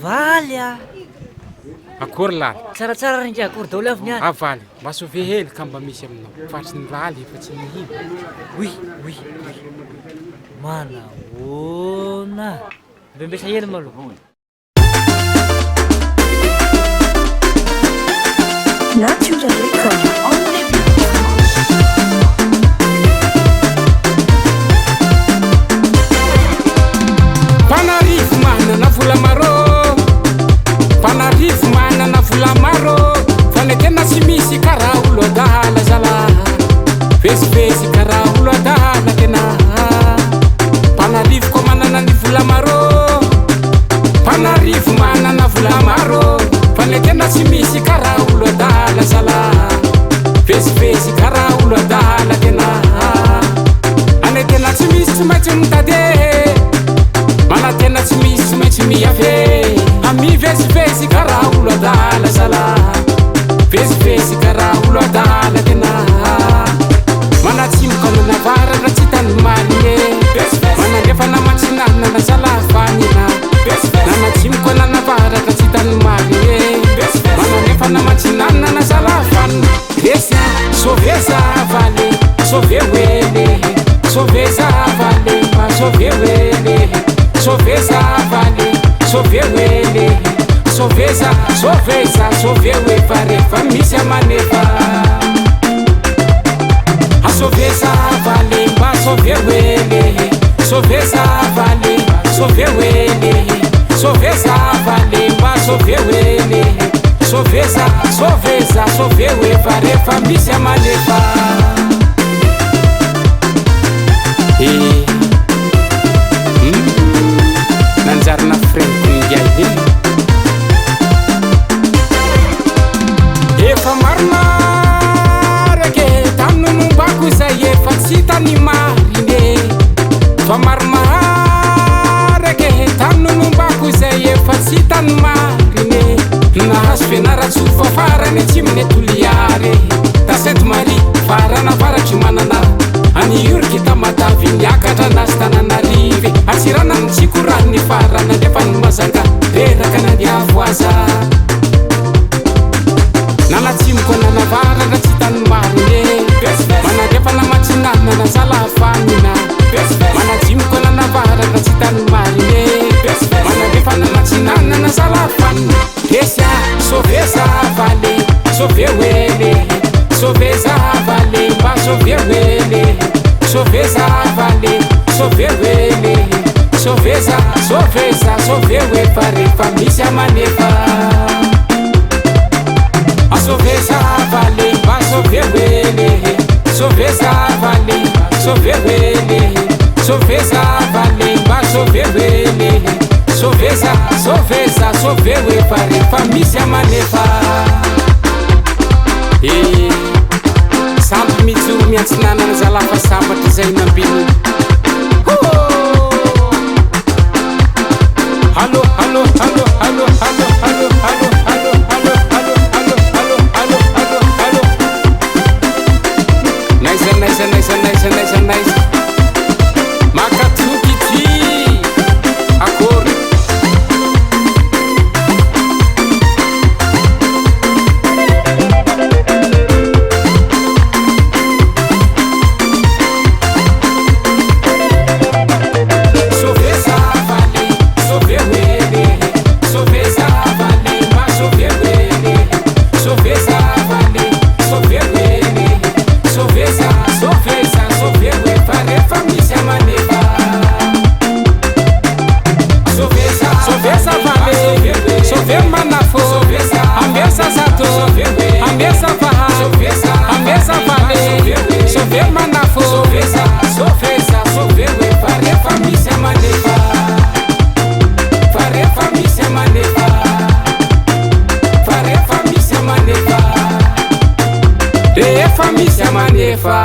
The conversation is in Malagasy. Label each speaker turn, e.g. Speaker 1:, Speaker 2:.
Speaker 1: Valy a
Speaker 2: akory laly
Speaker 1: tsaratsara rindry akory daholo avy niany.
Speaker 2: avaly mba sauvé hely ka mba misy aminao fatsy ny laly efa tsy mihina.
Speaker 1: Oui, oui, oui. Manahoana mbembesa hely maloha.
Speaker 3: Natural record on the
Speaker 2: Panarivo manana vola maro, panarivo manana vola maro, fa ny tena tsy misy karaha olo adala zalahy, vezivezy karaha olo adala tena. Panarivo koa manana ny vola maro, panarivo manana vola maro, fa ny tena tsy misy karaha olo adala zalahy, vezivezy karaha olo adala tena. Ane tena tsy misy tsy maintsy mitady, mana tena tsy misy tsy maintsy miave, ami vezivezy karaha olo adala zalahy, vezivezy karaha olo adala tena. Mana tsimoka nanavara tsy tany marine, manandefa namatsinana na zalahy vanina, nana tsimoka nanavara tsy tany marine, manandefa namatsinana na zalahy vanina. Resy soveza vale, sove wele, soveza vale, ma sove wele, soveza vale, sove wele, soveza, soveza, sove we farefa misy amanefa. A soveza vale, ma sove wele, soveza vale, sove wele, soveza vale, ma sove wele, soveza, soveza, sove we farefa misy amanefa. Nanjarina freniko ngiay efa marimarake tanonombako zay efa tsy tany marine, fa marimarake tanonombako zay efa tsy tany marine. Nahazo fianaratsofa farany atsiminy toliare, ta Sainte Marie farana faratry manana, any Iorky ta Matavy niakatra nazy Tananarive, atsirana ny tsikorany farana nefa ny mazanga reraka nandiavo aza. Nanatsimoka nanavarana tsy tany marine, manandefa namatsinana na zalahy vanina, manadzimoka nanavarana tsy tany marine, manandefa namatsinana na zalahy vanina. Resy soveza vale, sove wele, soveza vale, mba sove wele, soveza vale, sove wele, soveza, soveza, sove we farefa misy amanefa. A soveza vale, mba sove wele, soveza vale, sove wele, soveza vale, mba sove wele, soveza, soveza, sove we farefa misy amanefa. Samby mijoro miantsinana na zalahy fa sambatra zay nambiny. Allo, allo, allo, allo, allo, allo, allo, allo, allo, allo, allo, allo, allo, allo, allo. Nice, nice, nice, nice, nice, nice. Makatoky ty akory. Rehefa misy amanefa